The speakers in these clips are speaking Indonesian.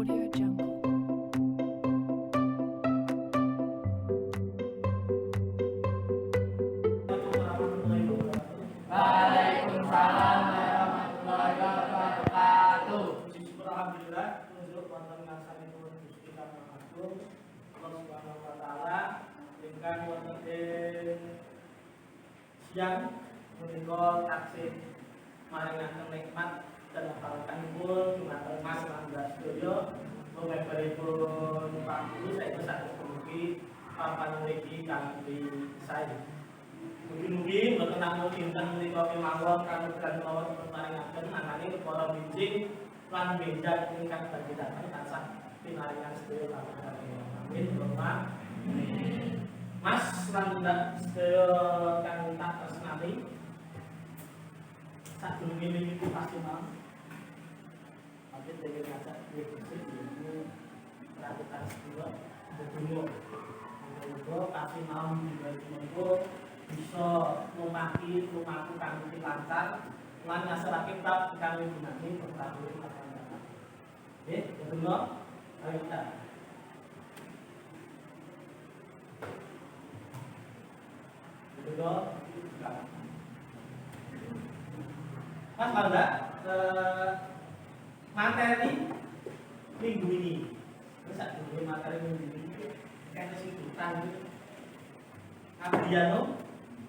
Audio Jungle. Waalaikumsalam warahmatullahi wabarakatuh. Alhamdulillah, untuk wonten ngarsanipun Gusti Kang Agung, Allah Subhanahu wa taala ingkang wonten ing siang menika taksih maringaken nikmat dan barokahipun dumateng Mas lan sedaya memeberipun Pak Guru saiki saged mugi papan mriki kanthi sae. Mugi-mugi mboten namung dinten menika kemawon kanugrahan mawon maringaken ananging para bijing lan benjang ingkang badhe dateng tansah pinaringan sedaya kawulan. Amin. Allahumma amin. Mas lan sedaya kang tak tresnani. Sadurunge niki pasti mau. Mungkin dhewe ngajak dhewe iki perhatian sedaya berdungo. Muga pasti mau dibantu bisa lumaku kanthi lancar lan ngasarake bab kang gunane pertahuan akan datang. Nggih, betul. Ayo kita. Betul. Mas Bangga, materi minggu ini. Bisa dulu materi minggu ini. Kan sing utang. Abdiano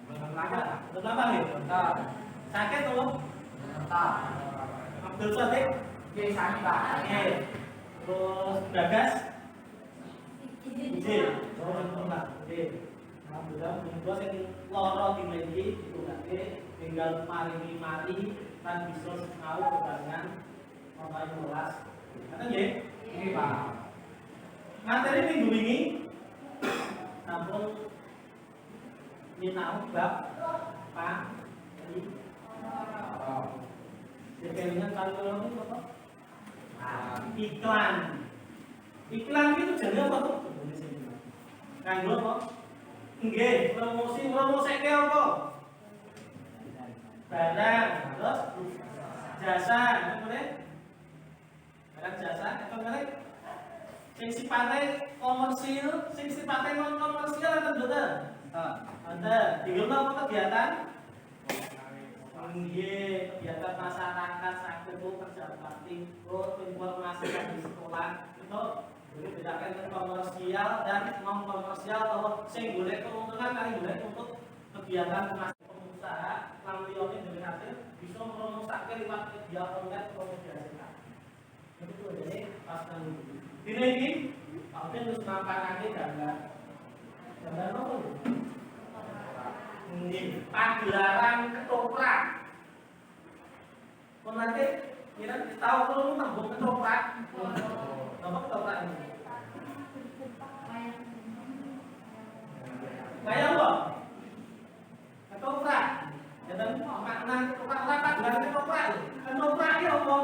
Betul apa nih? Bentar, Sakit tuh? bentar. Abdul Sotik? Oke, sakit Pak. Oke. Terus Gagas? Izin. Oh, bentar. Oke. Alhamdulillah, minggu sing loro dimiliki itu nanti tinggal mari dan bisa tahu kebarengan nomor 12. Kata nggih? Ini Pak. Materi minggu ini sampun nyinau bab Pak Kelingan kalau ini apa? Iklan. Iklan itu jadi apa tuh? Kanggo apa? Nggih, promosi apa? Barang, terus jasa, kemudian barang jasa, kemudian sing sifatnya komersil, sing sifatnya non komersil atau betul? Ada. Tiga apa kegiatan? Nggih, kegiatan masyarakat sakit itu kerja bakti, informasi di sekolah itu jadi bedakan antara komersial dan non komersial atau sing golek keuntungan kali golek untuk kegiatan pengusaha lan liyane dhewe hasil bisa merumusaken liwat media online promosi-kan. Itu jadi pas nang dene iki Pak Ben wis nampakake gambar apa? Ini pagelaran ketoprak. Kau nanti kira tahu kalau nambah ketoprak, nambah ketoprak ini. Kayak apa? Ketoprak. Jadi makna ketoprak apa? Pagelaran ketoprak. Ketoprak ini apa?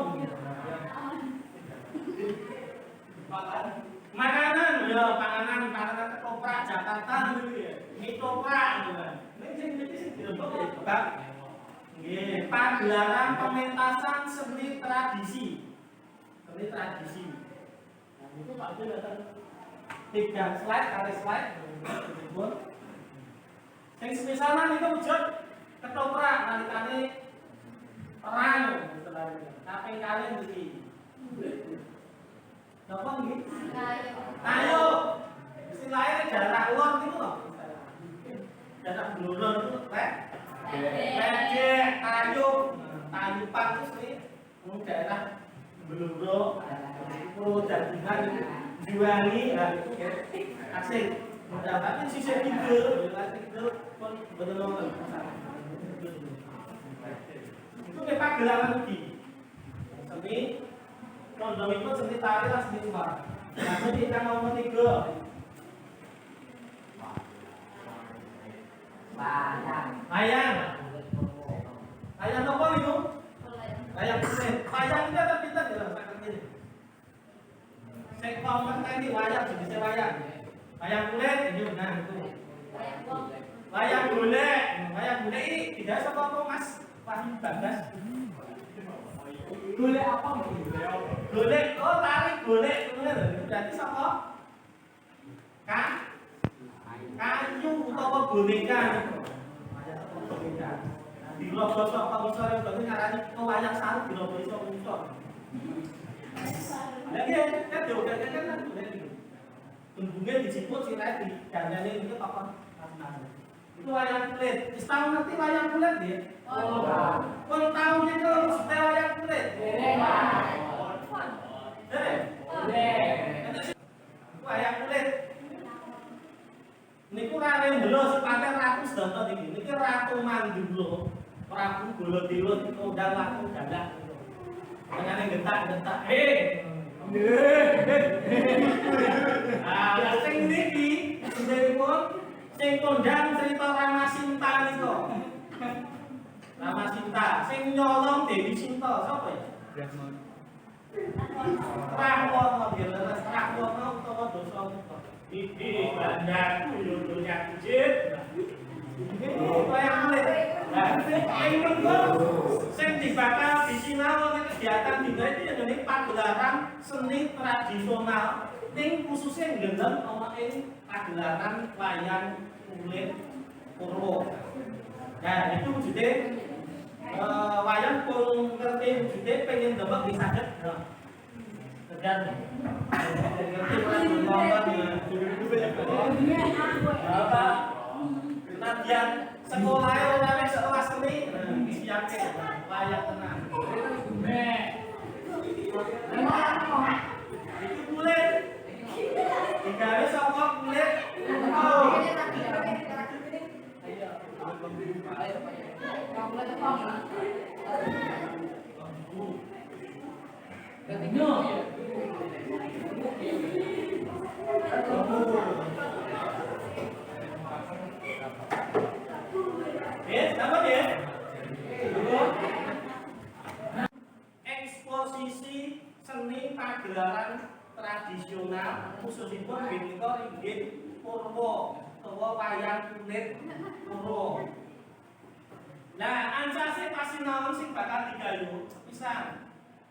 Makanan, ya panganan ketoprak Jakarta gitu ya. Mitoprak gitu. Pagelaran pementasan seni tradisi. Nah, itu Pak Jun datang 3 slide kali slide. Yang semisalan itu wujud ketoprak nalikane perang istilahnya. Tapi kalian begini. Napa nggih? Ayo. Istilahnya jarak luar gitu loh. Jarak blulur itu ledek, tayupan itu sih daerah bluro, jadikan itu Juwangi, itu asik. Tapi sisi tidur pun betul itu kita gelaran lagi. Seni kondom itu seni tari lah seni suara. Nah, jadi kita ngomong 3. Ayang apa itu? Ayang kulit. Ayang itu ada pintar di dalam sakit ini. Saya komen ini wayang jenisnya wayang. Wayang kulit ini benar itu. Wayang kulit ini tidak apa Mas Fahim Bagas. Golek apa gitu? Golek, oh tarik golek, bener. Berarti siapa? Kayu utawa boneka. Di logo sapa ngisor yang berarti ngarani wayang sarung di logo iso ngisor. Lagi kan diobat kan golek iki. Tembungnya disebut sirai di gandane itu apa? Itu wayang kulit. Wis tau ngerti wayang kulit dia? Oh. Kon tau nek kalau mesti wayang kulit. Wayang kulit. Niku rare ndelo sepate ratu sedanten iki. Niki Ratu Mandura. Prabu Baladewa undang laku galak. Tengane gentak-gentak. Ah, sing niki sebenaripun sing kondang cerita Ramasinta nika. Ramasinta, sing nyolong Dewi Sinta sapa ya? Rahwana biasa Rahwana utawa Dasamuka. Iki bandaku yo dunya kujit. Wayang kulit. Nah, ing mengko sing dibakal disinau nek kegiatan dina iki jenenge pagelaran seni tradisional ning khususnya nggendem ana ing pagelaran wayang kulit Purwo. Nah, itu wujudnya wayang pun ngerti wujudnya pengen demek di saged. Dan ngerti apa penadian sekolah ora sekolah seni siapke wayang tenang. Itu kulit. Digawe saka kulit. Eksposisi seni pagelaran tradisional khususipun menika inggih Purwo utawa wayang kulit Purwo. Nah, ansase pasinaon sing bakal digayu pisan.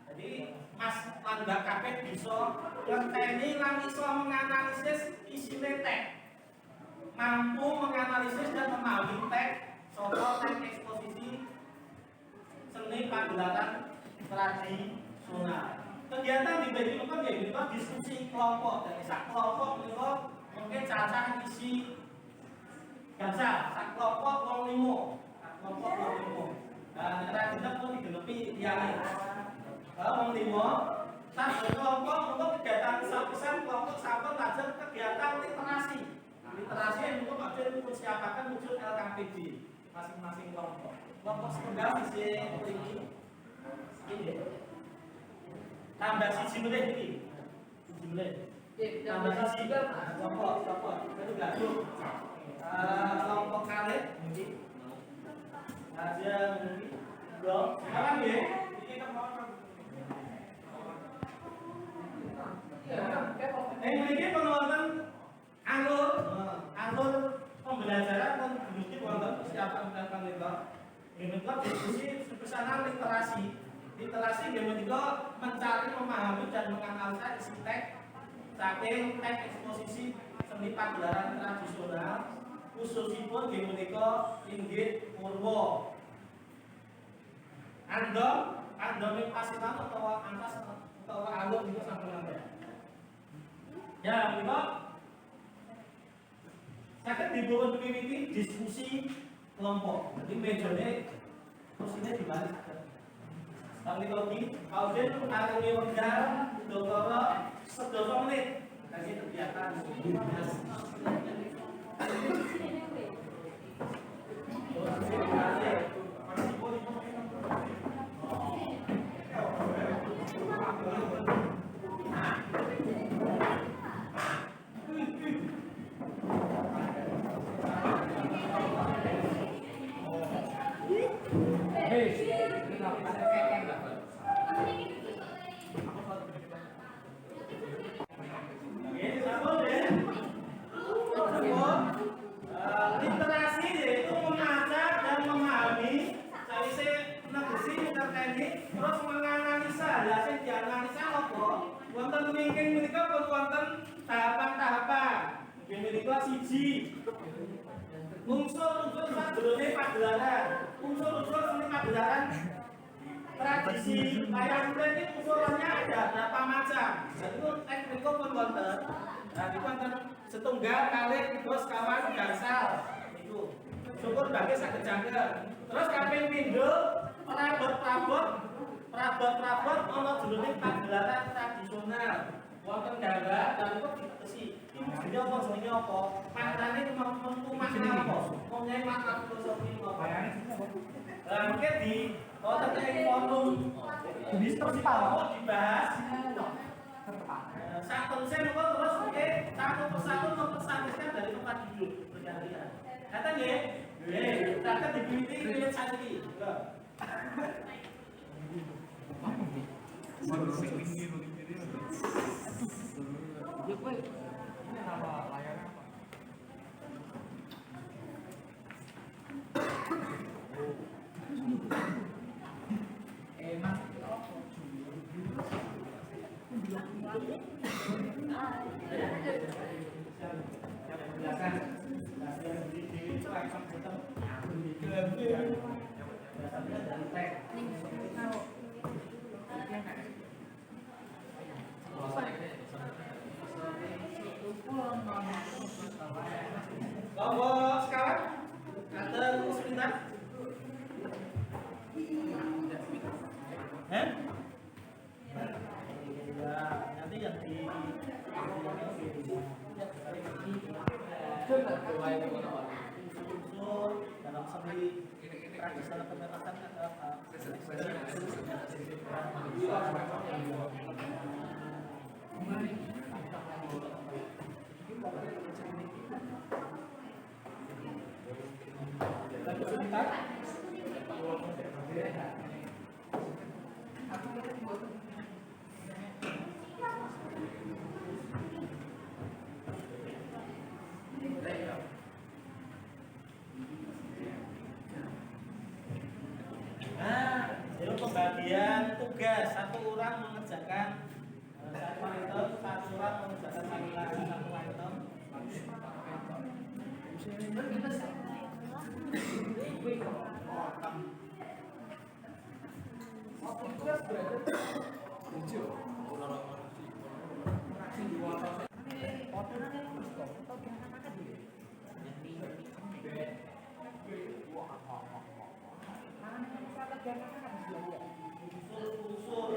Jadi Mas lan Mbak kabeh bisa ngenteni lan iso menganalisis isine teks. Mampu menganalisis dan memahami teks saka teks eksposisi seni pagelaran tradisional. Kegiatan dibagi menika nggih menika diskusi kelompok. Jadi sak kelompok menika mungkin cacah isi gansal, sak kelompok wong 5. Kelompok wong 5. Nah, nek tidak pun digenepi liyane. Wong 5 sak kelompok untuk kegiatan pisan kelompok sampun lajeng kegiatan literasi. Literasi yang untuk maksud persiapan muncul LKPD masing-masing kelompok. Kelompok setunggal isi ini. Tambah siji meneh iki. Siji meneh. Tambah siji kelompok. Itu gabung. Kelompok kalit iki. Ajeng iki. Yo, sekarang nggih. Iki kelompok. Mriki penonton alur pembelajaran dan mesti wonten persiapan menika. Menika diskusi sepesanan literasi. Literasi menika mencari, memahami dan menganalisa isi teks saking teks eksposisi seni pagelaran tradisional khususipun menika inggih Purwo. Andome pasinan utawa antas utawa alur niku sampun nambah. Ya, menika saged dibawa miwiti diskusi kelompok. Jadi mejane kursinya dibalik saged. Teknologi, audit arungi wekdal, dokoro sedoso menit. Kasih kegiatan. siji. Unsur-unsur sadurunge pagelaran. Unsur-unsur seni pagelaran tradisi wayang kulit ini unsurnya ada berapa macam? Itu tekniknya pun wonten. Nah, itu wonten setunggal, kalih, terus kawan, gangsal. Itu. Syukur bagi saged jangkep. Terus kaping pindho perabot-perabot ana jroning pagelaran tradisional. Wonten gambar dan itu ditesi. Ini apa jenenge apa? Maknane mentu makna apa? Mengenai makna filosofi apa? Lah mungkin di wonten ing forum Jadi terpal. dibahas. Satu sen terus mungkin satu persatu mempersaniskan dari tempat duduk bergantian. Kata nggih? Nggih, kata dipimpin wiwit saniki. Ini nama layarnya apa? Mas Kelompok sekarang ada sebentar. Ya, nanti yang di unsur dalam seni tradisional pementasan ada apa? Lagi sebentar. Nah, itu pembagian tugas. Satu orang mengerjakan satu item, satu orang mengerjakan satu lagi, satu item. Unsur.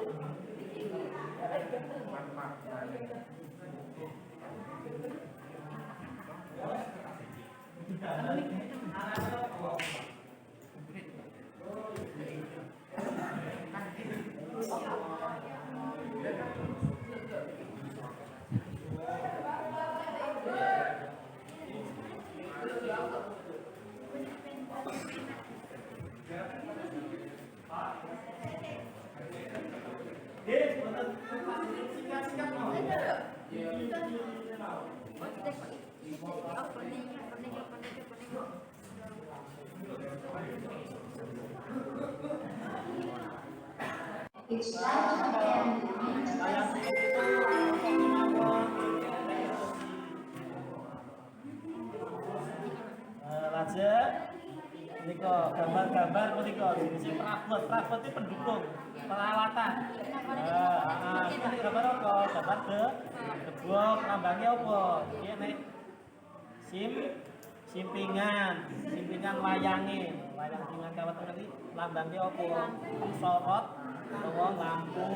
Singkat-singkat mau. Each light again Raja, ini kok gambar-gambar menika jenis perabot itu pendukung peralatan. Ini gambar apa? Gambar kedua lambangnya apa? Ini nek simpingan wayang dengan kawat tadi lambangnya apa? Sorot utawa lampu.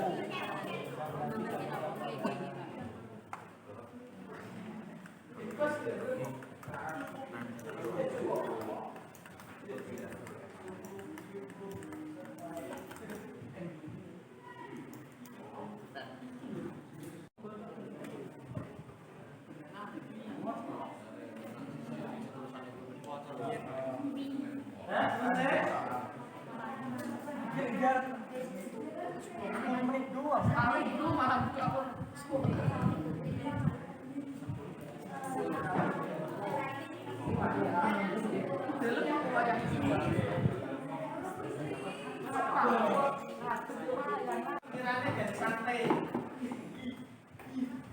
Kiranya dari santai.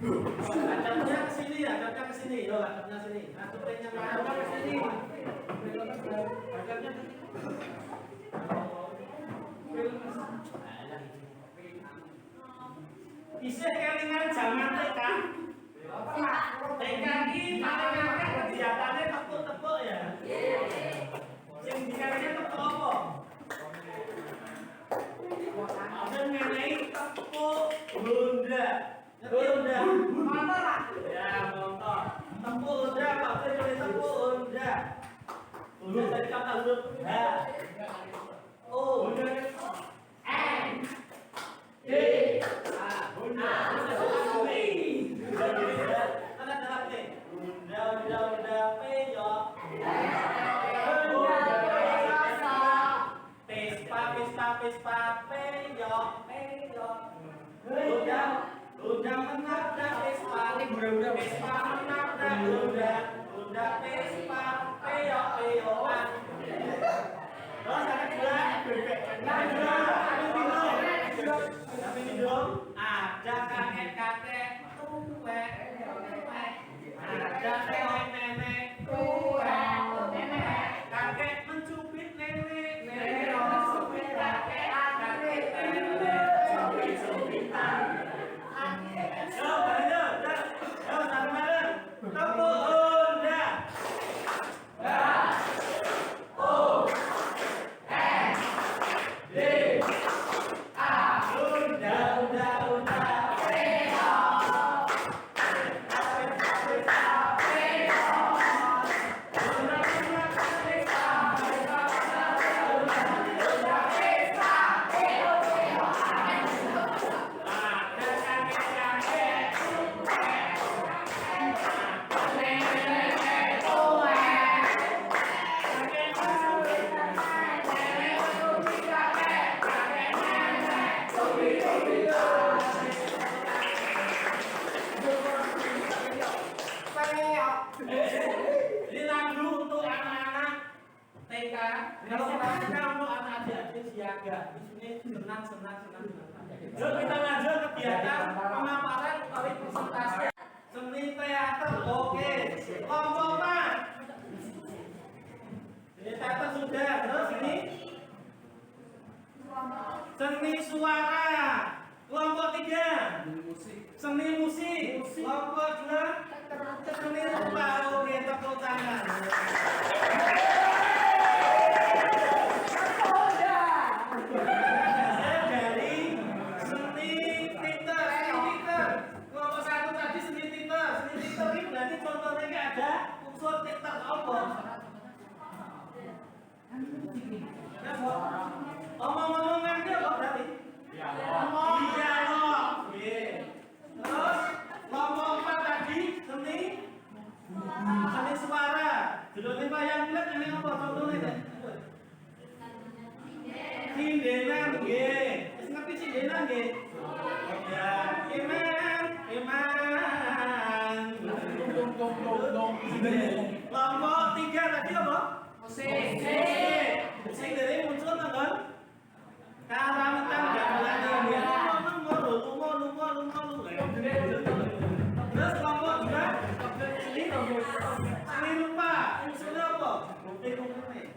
Adabnya ke sini, adabnya ke sini, yo hadapnya sini. Nah, cupliknya menghadap ke sini. Hadapnya ke sini. Bisa kelingan jangan tekan. Tekan ini paling kegiatannya tepuk-tepuk ya. Sing dikarepnya tepuk apa? Ada mengenai tepuk bunda. Ngerti bunda? Motor lah. Ya, motor. Tepuk bunda, Pak. Boleh tepuk bunda. Bunda dari kata huruf H. O. N. D. A. Bunda. Ada dalam nih. Bunda, peyok. Pespa, peyok. Bunda menabrak Pespa. Pespa menabrak Bunda. Bunda Pespa, peyok-peyokan. Terus ada dua. Tapi minum. Ada kakek-kakek tuwek. Ada nenek-nenek tuwek. Kakek mencubit nenek. Nenek mencubit kakek. Kakek nenek cubit-cubitan. Yo, bareng. Yo, bareng. Tepuk Bunda. O. N. D. A. Bunda. Ini lagu untuk anak-anak TK. Kalau lagunya untuk anak adik siaga. Di sini senang. Yuk kita lanjut kegiatan pemaparan kali presentasi. Seni teater, oke. Kelompok apa? Seni teater sudah. Terus ini seni suara. Kelompok 3 seni musik. Kelompok 2 seni rupa. Oke, tepuk tangan. Dari seni teater. Kelompok 1 tadi seni teater. Seni teater ini berarti contohnya ada unsur teater apa? Ya, omong-omongan dia apa berarti? Dialog. Terus kelompok 4 tadi seni suara. Judulnya wayang kulit ini apa contohnya? Sindenan nggih. Wis ngerti sindenan nggih? Ya, iman. Kelompok 3 tadi apa? Musik. Musik dari muncul nonton Karawitan gamelan dia. Terus kelompok 2 seni rupa. Unsurnya apa? Kumpul-kumpulnya.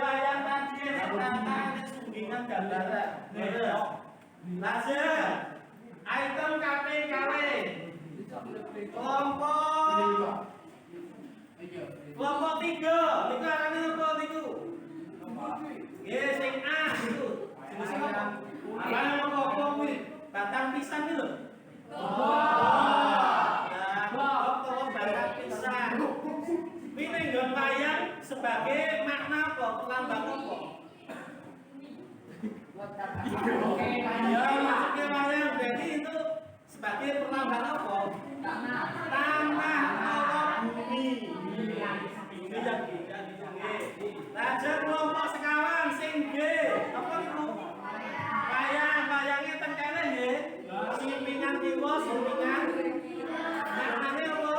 Wayang tadi tentang sunggingan gambaran. Lanjut. Item KPKW. Kelompok 3. Niku arane apa niku? Nggih, sing A niku. Sing apa? Arane apa kuwi? Batang pisang iki lho. Batang pisang. Ini nggon wayang sebagai makna apa? Pelambang apa? Ya, maksudnya wayang berarti itu sebagai perlambang apa? Tanah atau bumi. Ini yang lanjut kelompok sekawan sing G. Apa itu? Wayangnya teng kene nggih. Simpingan kiwa, simpingan. Maknane apa?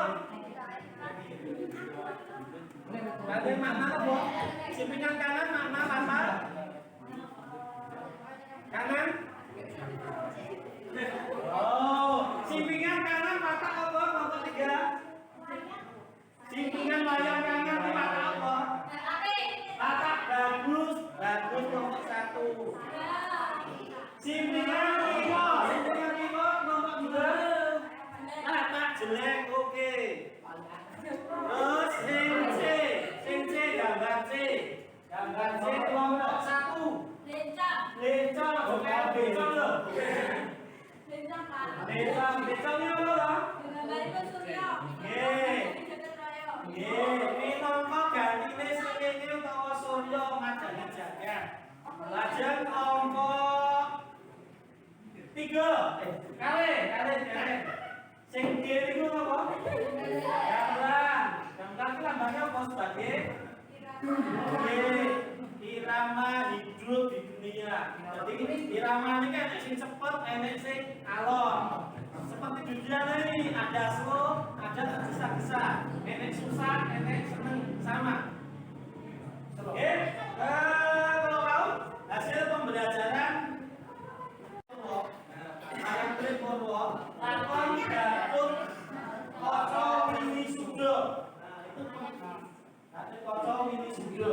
Berarti makna apa? Simpingan kanan makna apa? Kanan? Oh, simpingan kanan patah apa? Nomor 3. Simpengan layangannya di patah apa? Patah bagus, bagus nomor 1. Simpengan lima nomor 2. Patah jelek, oke. Terus sing C gambar C. Gambar C kelompok 1. Lencang, oke, bencong loh. Bencong ini apa loh? Minangka gantine srengenge utawa surya madani jagat. Lajeng kelompok 3. Kali. Sing D niku apa? Gamelan. Gamelan ki lambangnya apa sebagai? Irama hidup di dunia. Jadi irama ini kan sing cepet, enek sing alon. Seperti dunia ini ada slow, ada tergesa-gesa. Enek susah, enek seneng sama. Oke, kalau tahu hasil pembelajaran ayat Purwo, lakon Gatut Kaca Wini Sudha. Nah, itu Gatut Kaca Wini Sudha.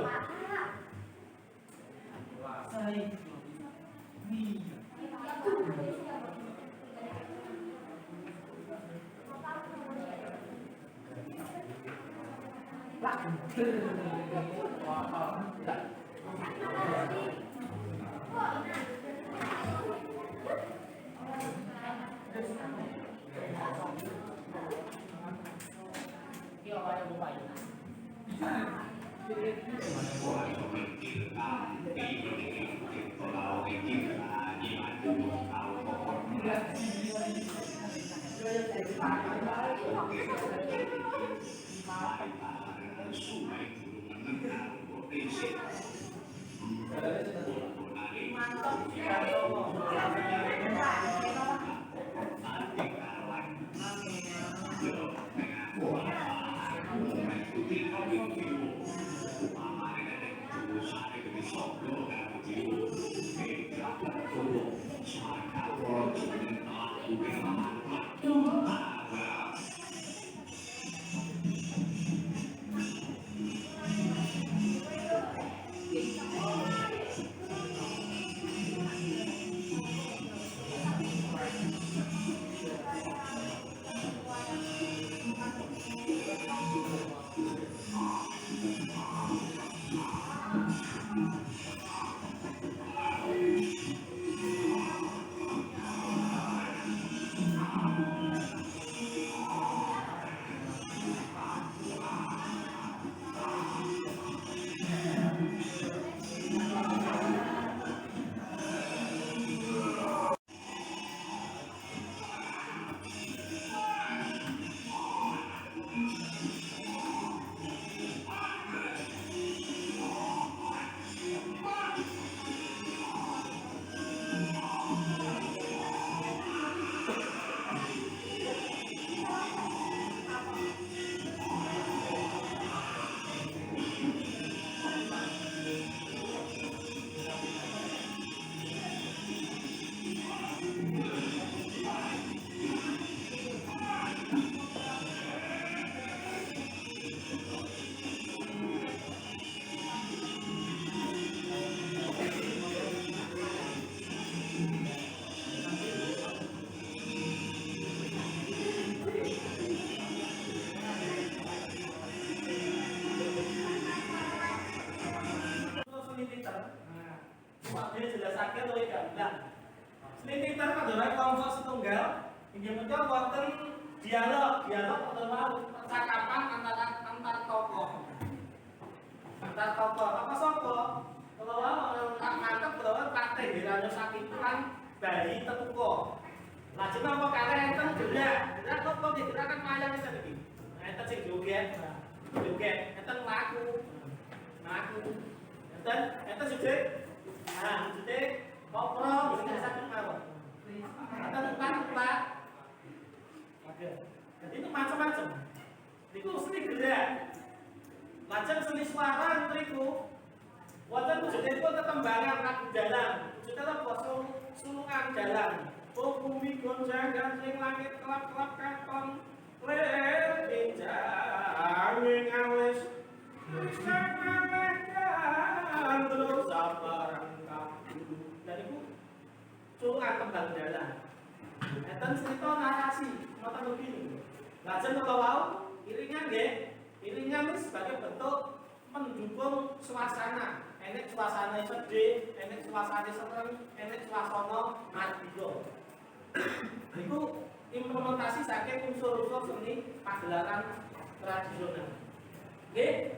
Dia jelasake luwih gamblang. Slititan adalah kelompok setunggal inggih punika wonten dialog utawa percakapan antar tokoh. Antar tokoh apa sapa? Kalau mantep bahwa Pak Heranyo Sakitan bayi tetuko. Lajeng apa kalih enten gerak kok digerakan mayang wis iki. Enten sing joget, enten mlaku. Enten sujud. Nah, sujud kopro bisa sakit mawon. Enten empat. Jadi itu macam-macam. Itu seni gerak. Lajeng seni suara niku wonten wujudipun tetembangan lagu dalang. Wujudipun apa sulungan dalang. Oh bumi gonjangan sing langit kelap-kelap katon Mengamekan terus sabarang kamu. Dan itu curang tembang dalan. Enten cerita narasi, nonton begini. Lajeng kula wau iringan nggih. Iringan ini sebagai bentuk mendukung suasana. Enek suasana sedih, enek suasana seneng, enek suasana mardika. Itu implementasi saking unsur-unsur seni pagelaran tradisional. Oke,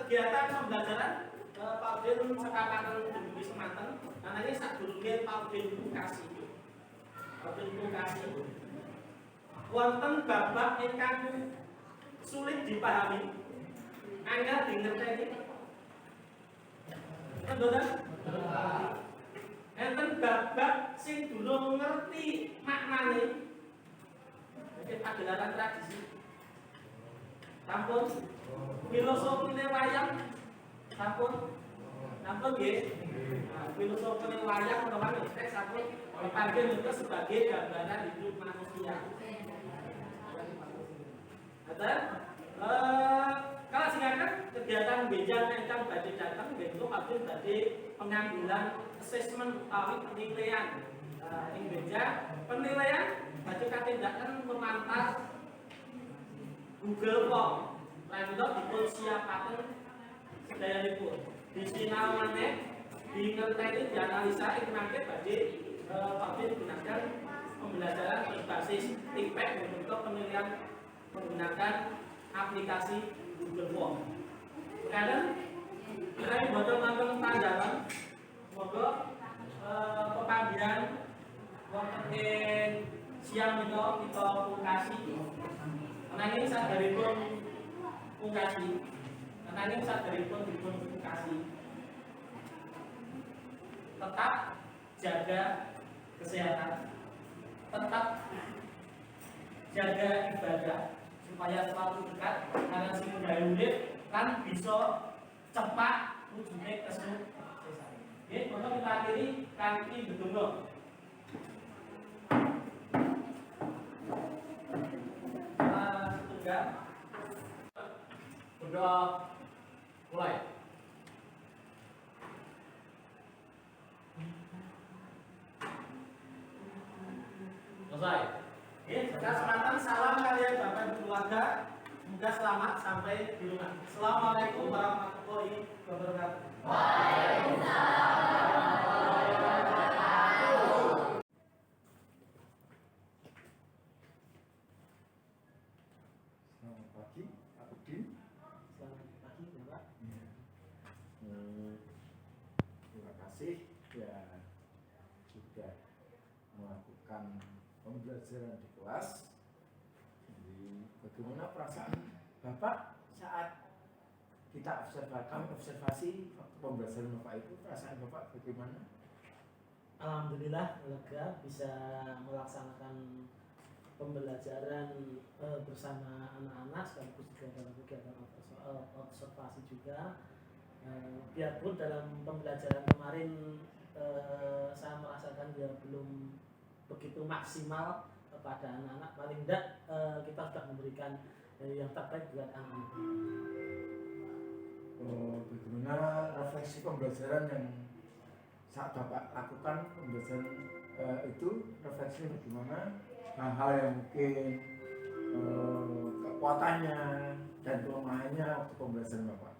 kegiatan pembelajaran Pak Udin sekapaten dumugi semanten, namanya sadurunge Pak Udin Bukasi. Pak Udin Bukasi. Wonten babak ingkang sulit dipahami, angga dingerteni. Betul? Enten babak sing durung ngerti maknane. Iki pagelaran tradisi. Sampun filosofine wayang sampun nggih. Filosofine wayang menawa nek sampun dipanggil juga sebagai gambaran hidup manusia. Betul? Kalau silakan kegiatan bejaan ingkang badhe dateng nggih badhe pengambilan asesmen utawi penilaian. Ing beja penilaian badhe katindakan memantar Google Form, lanjut dipun siapaken sedayanipun. Disinau maneh, dingerteni, dianalisa ing mangke badhe digunakan pembelajaran berbasis TIPEC untuk penilaian menggunakan aplikasi Google Form. Kemudian kita boten wonten tanggalan, semoga pepanggihan wonten ing siang menika kita pungkasi. Nanging saderipun pungkasi, nanging saderipun dipun pungkasi. Tetap jaga kesehatan, tetap jaga ibadah supaya selalu dekat karena sing gawe urip kan bisa cepat wujudnya kesuksesan. Nggih, monggo kita akhiri kanthi ndedonga. Berdoa mulai. Selesai. Sekarang semantan salam kalian Bapak Ibu keluarga. Semoga selamat sampai di rumah. Assalamualaikum warahmatullahi wabarakatuh. Selamat pagi, Pak Udin. Selamat pagi, Bapak. Terima kasih ya sudah melakukan pembelajaran di kelas. Jadi bagaimana perasaan Bapak saat kita observasi waktu pembelajaran Bapak itu, perasaan Bapak bagaimana? Alhamdulillah lega bisa melaksanakan pembelajaran bersama anak-anak sekaligus juga dalam kegiatan observasi juga. Biarpun dalam pembelajaran kemarin saya merasakan dia belum begitu maksimal kepada anak-anak, paling tidak kita sudah memberikan yang terbaik buat anak-anak. Bagaimana refleksi pembelajaran yang saat Bapak lakukan pembelajaran itu, refleksi bagaimana hal-hal yang mungkin kekuatannya dan kelemahannya waktu pembelajaran Bapak?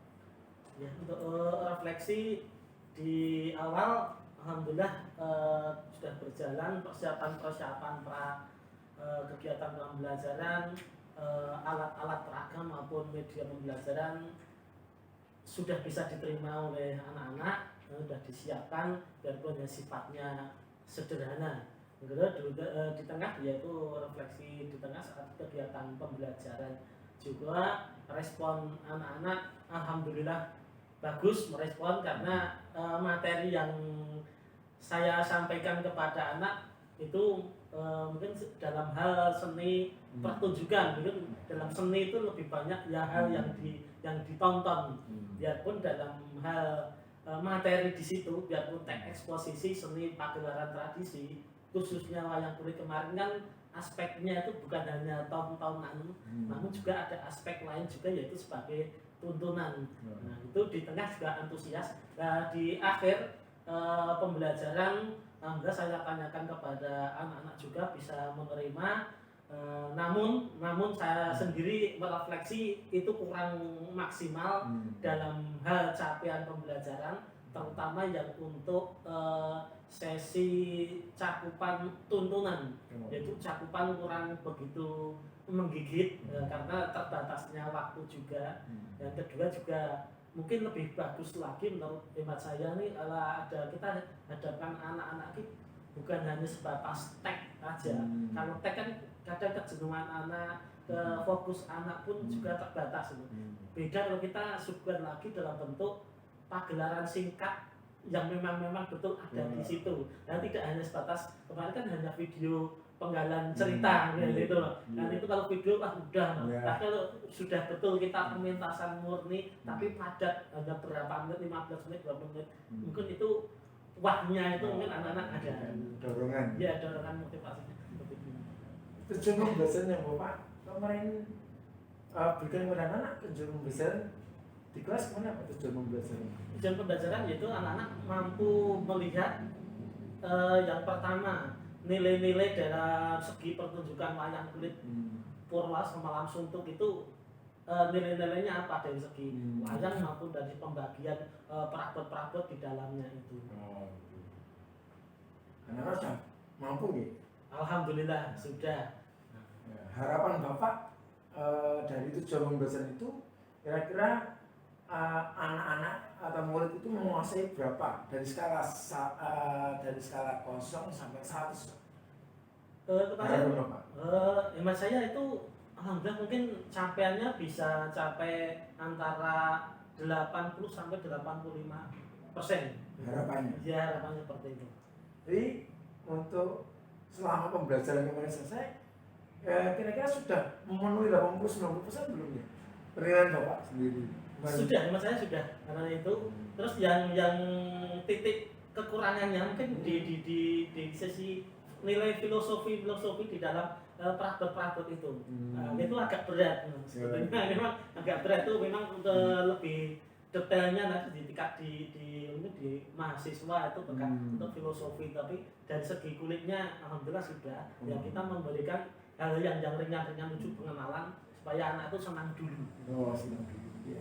Ya, untuk refleksi di awal alhamdulillah sudah berjalan persiapan kegiatan pembelajaran, alat-alat peragam maupun media pembelajaran sudah bisa diterima oleh anak-anak, sudah disiapkan biarpun ya sifatnya sederhana. Kedua di tengah yaitu refleksi di tengah saat kegiatan pembelajaran juga respon anak-anak alhamdulillah bagus merespon karena materi yang saya sampaikan kepada anak itu mungkin dalam hal seni pertunjukan, mungkin dalam seni itu lebih banyak ya hal yang ditonton, biarpun dalam hal materi di situ, biarpun teks eksposisi seni pagelaran tradisi khususnya wayang kulit kemarin kan aspeknya itu bukan hanya tontonan, namun juga ada aspek lain juga yaitu sebagai tuntunan. Nah, itu di tengah juga antusias. Nah, di akhir pembelajaran, alhamdulillah saya tanyakan kepada anak-anak juga bisa menerima. Namun saya sendiri merefleksi itu kurang maksimal dalam hal capaian pembelajaran, terutama yang untuk sesi cakupan tuntunan, yaitu cakupan kurang begitu menggigit karena terbatasnya waktu juga. Yang kedua juga mungkin lebih bagus lagi menurut hemat saya nih kalau ada kita hadapkan anak-anak ini bukan hanya sebatas teks aja. Kalau teks kan kadang kejenuhan anak, ke fokus anak pun juga terbatas. Beda kalau kita suguhkan lagi dalam bentuk pagelaran singkat yang memang betul ada di situ, dan tidak hanya sebatas kemarin kan hanya video penggalan cerita gitu loh. Dan itu kalau video udah. Tapi kalau sudah betul kita pementasan murni tapi padat hanya berapa menit, 15 menit, 20 menit, mungkin itu wahnya itu mungkin anak-anak ada dorongan. Ya, dorongan motivasinya. Tujuan pembahasan yang Bapak kemarin berikan kepada anak, tujuan pembahasan di kelas mana Pak tujuan pembahasan? Tujuan pembelajaran yaitu anak-anak mampu melihat yang pertama nilai-nilai dalam segi pertunjukan wayang kulit Purwa semalam suntuk itu nilai-nilainya apa dari segi wayang maupun dari pembagian perabot-perabot di dalamnya itu. Anak-anak sudah mampu gitu. Alhamdulillah sudah. Harapan Bapak dari tujuan pembahasan itu kira-kira anak-anak atau murid itu menguasai berapa dari skala 0 sampai 100? Harapan Bapak? Hemat saya itu alhamdulillah mungkin capaiannya bisa capai antara 80 sampai 85%. Harapannya? Ya, harapannya seperti itu. Jadi untuk selama pembelajaran kemarin selesai, kira-kira sudah memenuhi 80-90% belum ya? Penilaian Bapak sendiri? Sudah, mas saya sudah karena itu. Terus yang titik kekurangannya mungkin di sesi nilai filosofi di dalam perabot-perabot itu. Itu agak berat. Sebetulnya memang agak berat itu memang lebih detailnya nanti di tingkat di mahasiswa itu untuk filosofi, tapi dari segi kulitnya alhamdulillah sudah. Ya kita memberikan hal yang ringan-ringan menuju pengenalan supaya anak itu senang dulu. Senang dulu. Ya.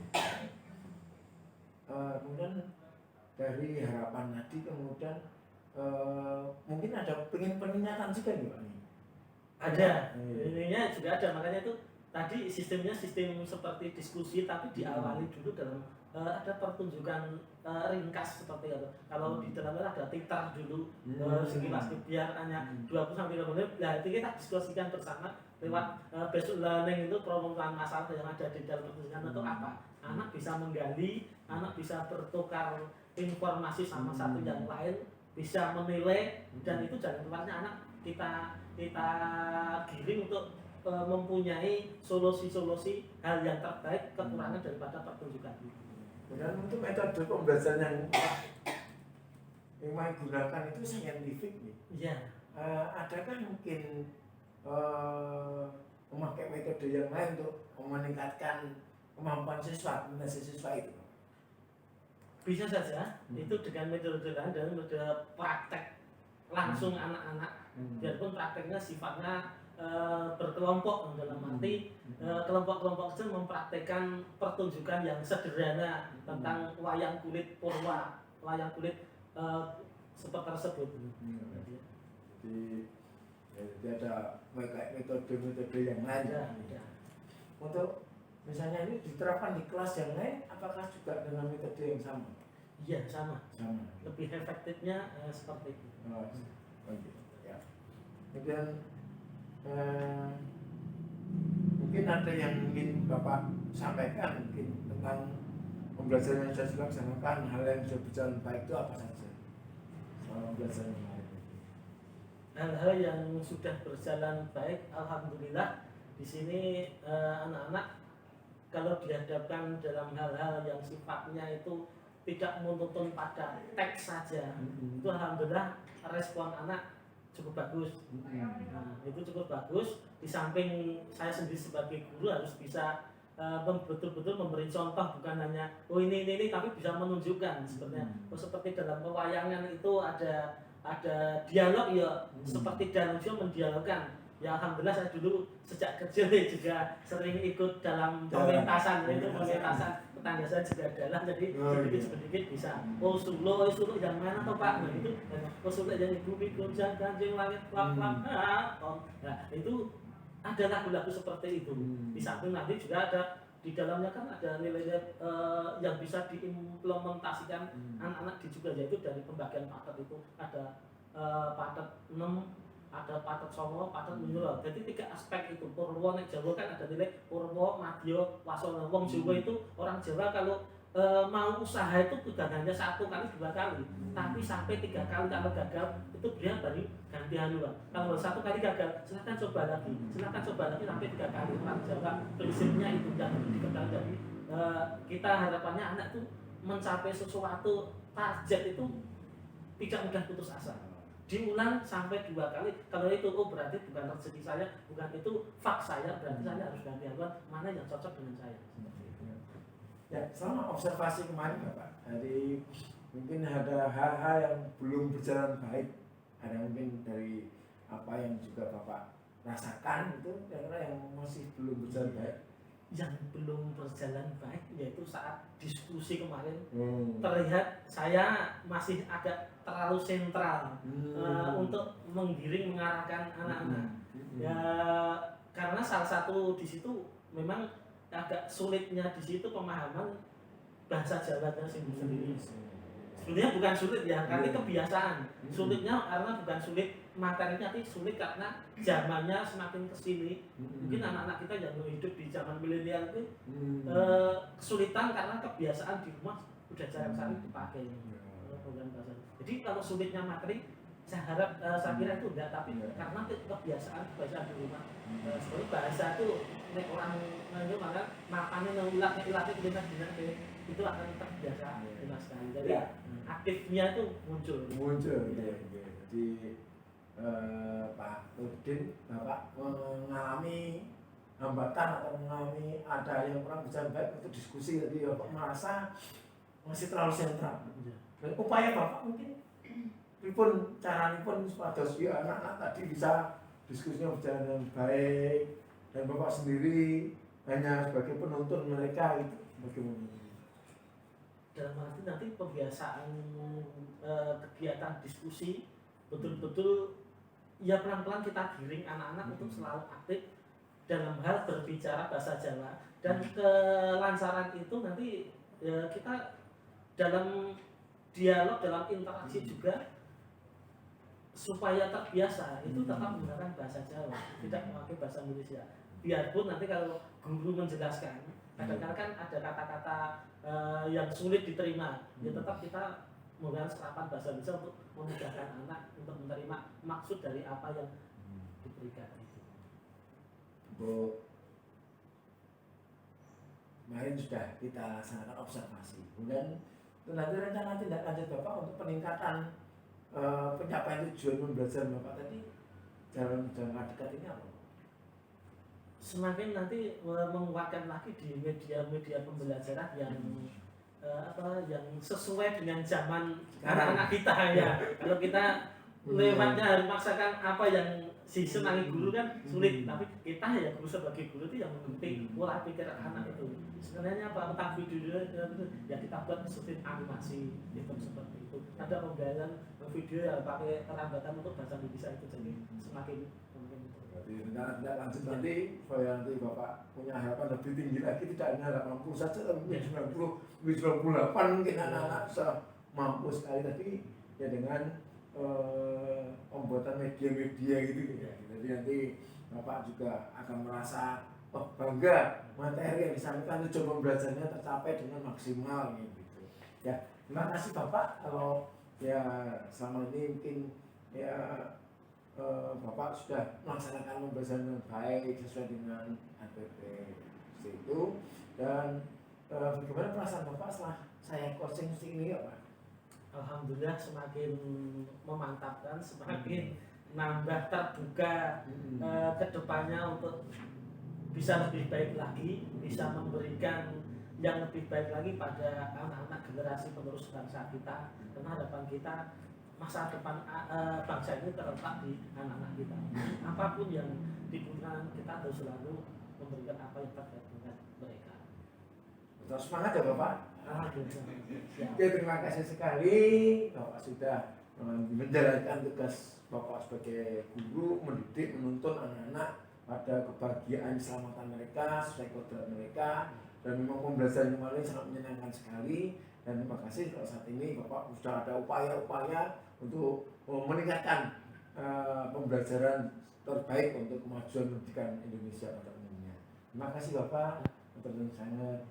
Kemudian dari harapan tadi kemudian mungkin ada peningkatan juga nih Pak? Ada, ininya juga ada, makanya itu tadi sistemnya sistem seperti diskusi tapi diawali dulu dalam ada pertunjukan ringkas seperti itu. Kalau di dalamnya ada titer dulu sekilas biar hanya 20 sampai 30 menit. Nah, itu kita diskusikan bersama lewat basic learning itu perumusan masalah yang ada di dalam pertunjukan itu apa. Anak bisa menggali, anak bisa bertukar informasi sama satu yang lain, bisa menilai, dan itu jalan keluarnya anak kita giring untuk mempunyai solusi-solusi hal yang terbaik kekurangan daripada pertunjukan. Dan untuk metode pembelajaran yang memang digunakan itu saintifik nih. Iya. Adakah mungkin memakai metode yang lain untuk meningkatkan kemampuan siswa itu? Bisa saja, itu dengan metode lain dan metode praktek langsung anak-anak. Biarpun prakteknya sifatnya berkelompok, dalam arti kelompok-kelompok kecil mempraktekkan pertunjukan yang sederhana tentang wayang kulit Purwa, wayang kulit seperti tersebut. Jadi ada metode-metode yang lain. Ya. Untuk misalnya ini diterapkan di kelas yang lain, apakah juga dengan metode yang sama? Iya, sama. Sama. Lebih efektifnya seperti itu. Ya. Kemudian mungkin ada yang ingin Bapak sampaikan mungkin tentang pembelajaran yang sudah dilaksanakan, hal yang sudah berjalan baik itu apa saja selama pembelajaran kemarin? Hal-hal yang sudah berjalan baik, alhamdulillah. Di sini anak-anak kalau dihadapkan dalam hal-hal yang sifatnya itu tidak monoton pada teks saja, itu alhamdulillah respon anak cukup bagus. Nah, itu cukup bagus. Di samping saya sendiri sebagai guru harus bisa betul-betul memberi contoh, bukan hanya oh ini, tapi bisa menunjukkan sebenarnya. Oh, seperti dalam pewayangan itu ada dialog ya, seperti Danusio mendialogkan. Ya alhamdulillah saya dulu sejak kecil juga sering ikut dalam pementasan, itu pementasan tetangga saya juga dalam, jadi sedikit bisa. Oh Sulu yang mana toh Pak? Nah itu, oh Sulu yang bumi gonjang ganjing langit lap-lap. Nah itu ada lagu-lagu seperti itu. Di samping nanti juga ada di dalamnya kan ada nilai yang bisa diimplementasikan anak-anak di juga, yaitu dari pembagian paket itu ada paket 6, ada paket Songo, paket Mundur. Jadi 3 aspek itu. Purwo nek Jawa kan ada nilai Purwo, Madya, Wasana. Wong Jawa itu orang Jawa kalau mau usaha itu bukan hanya 1 kali 2 kali, tapi sampai 3 kali. Kalau gagal itu dia baru ganti haluan. Kalau 1 kali gagal, silakan coba lagi sampai 3 kali. Orang Jawa prinsipnya itu yang dikenal. Jadi kita harapannya anak itu mencapai sesuatu target itu tidak mudah putus asa. Diulang sampai 2 kali. Kalau itu oh berarti bukan rezeki saya, bukan itu fak saya, berarti saya harus ganti haluan mana yang cocok dengan saya. Ya, selama observasi kemarin Bapak, dari mungkin ada hal-hal yang belum berjalan baik, ada mungkin dari apa yang juga Bapak rasakan itu kira-kira yang masih belum berjalan baik. Yang belum berjalan baik yaitu saat diskusi kemarin terlihat saya masih agak terlalu sentral untuk menggiring mengarahkan anak-anak. Ya karena salah satu di situ memang agak sulitnya di situ pemahaman bahasa Jawanya sendiri. Sebenarnya bukan sulit ya, karena kebiasaan. Sulitnya karena bukan sulit materinya, tapi sulit karena zamannya semakin kesini. Mungkin anak-anak kita yang hidup di zaman milenial itu kesulitan karena kebiasaan di rumah udah jarang-jarang dipakai. Jadi kalau sulitnya materi, saya harap saya kira itu enggak, tapi karena kebiasaan di rumah. Seperti bahasa itu nek orang itu maka makanya ulang itu akan terbiasa sekali. Jadi aktifnya itu muncul. Jadi Pak Udin, Bapak mengalami hambatan atau mengalami ada yang kurang berjalan baik untuk diskusi, jadi Bapak merasa masih terlalu sentral. Upaya Bapak mungkin pripun caranya supados anak-anak tadi bisa diskusinya berjalan dengan baik, dan Bapak sendiri hanya sebagai penonton mereka itu bagaimana? Dalam arti nanti pembiasaan kegiatan diskusi betul-betul ya pelan-pelan kita giring anak-anak untuk selalu aktif dalam hal berbicara bahasa Jawa, dan kelancaran itu nanti ya, kita dalam dialog, dalam interaksi juga supaya terbiasa itu tetap menggunakan bahasa Jawa, tidak memakai bahasa Indonesia. Biarpun nanti kalau guru menjelaskan, kadang-kadang kan ada kata-kata yang sulit diterima, ya tetap kita menggunakan serapan bahasa Indonesia untuk memudahkan anak untuk menerima maksud dari apa yang diberikan itu. Bu, kemarin sudah kita laksanakan observasi, kemudian nanti rencana tindak lanjut Bapak untuk peningkatan pencapaian tujuan pembelajaran Bapak tadi dalam jangka dekat ini apa? Semakin nanti menguatkan lagi di media-media pembelajaran yang yang sesuai dengan zaman anak-anak kita ya. Kalau kita lewatnya harus memaksakan apa yang disenangi guru kan sulit, tapi kita ya guru sebagai guru itu yang mengerti pola pikir anak itu. Sebenarnya apa tentang video ya kita buat sesuai animasi itu seperti itu. Ada pembelajaran video yang pakai perambatan untuk bahasa Indonesia itu, jadi semakin Berarti tidak lanjut nanti supaya nanti Bapak punya harapan lebih tinggi lagi, tidak hanya 80 saja, tapi 98 mungkin anak-anak mampu sekali tadi ya dengan pembuatan media-media gitu ya. Jadi nanti Bapak juga akan merasa bangga materi yang disampaikan tujuan pembelajarannya tercapai dengan maksimal gitu. Ya, terima kasih Bapak. Kalau ya selama ini mungkin ya Bapak sudah melaksanakan pembelajaran dengan baik sesuai dengan APP itu, dan bagaimana perasaan Bapak setelah saya coaching ini ya Pak? Alhamdulillah semakin memantapkan, semakin nambah terbuka ke depannya untuk bisa lebih baik lagi, bisa memberikan yang lebih baik lagi pada anak-anak generasi penerus bangsa kita. Karena harapan kita masa depan bangsa ini terletak di anak-anak kita. Apapun yang dibutuhkan kita harus selalu memberikan apa yang terbaik dengan mereka. Terus semangat ya Bapak. Alhamdulillah. Oke, terima kasih sekali Bapak sudah menjalankan tugas Bapak sebagai guru, mendidik, menuntun anak-anak pada kebahagiaan keselamatan mereka, sesuai kodrat mereka, dan memang pembelajaran kemarin sangat menyenangkan sekali. Dan terima kasih kalau saat ini Bapak sudah ada upaya-upaya untuk meningkatkan pembelajaran terbaik untuk kemajuan pendidikan Indonesia pada umumnya. Terima kasih Bapak, terima sangat.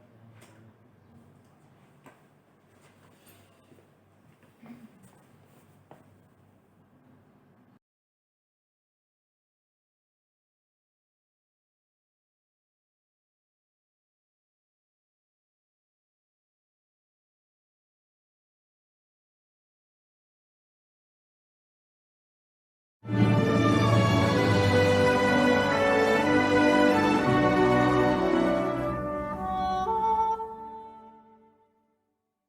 Thank you.